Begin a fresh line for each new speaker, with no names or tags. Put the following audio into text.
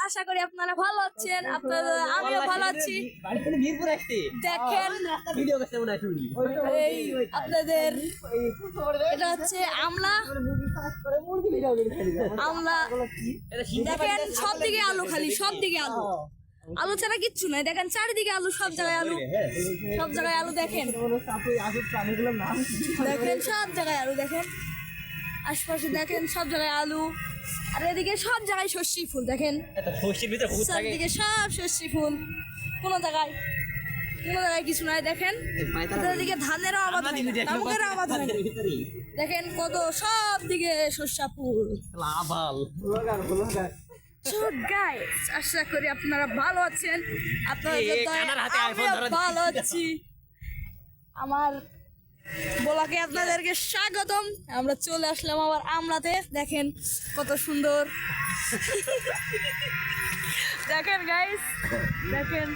আশা করি আপনারা ভালো আছেন, আমিও ভালো আছি। দেখেন এই আপনাদের এটা হচ্ছে আমলা। দেখেন সব দিকে আলু, খালি সব দিকে আলু, আলু ছাড়া কিচ্ছু নাই। দেখেন চারিদিকে আলু, সব জায়গায় আলু, সব জায়গায় আলু। দেখেন দেখেন সব জায়গায় আলু, দেখেন আশপাশে দেখেন সব জায়গায় আলু, আর এদিকে সব জায়গায় সর্ষে ফুল। দেখেন চারদিকে সব সর্ষে ফুল, কোনো জায়গায় কিছু নাই। দেখেন এদিকে ধানেরও আবাদ হয় না, তামাকেরও আবাদ হয় না। দেখেন কত সব দিকে সর্ষা ফুল। গাইস আশা করি আপনারা ভালো আছেন, আপনারা ভালো আছি। আমার বলাকে আপনাদেরকে স্বাগতম। আমরা চলে আসলাম আবার আমলাতে। দেখেন কত সুন্দর, দেখেন গাইস, দেখেন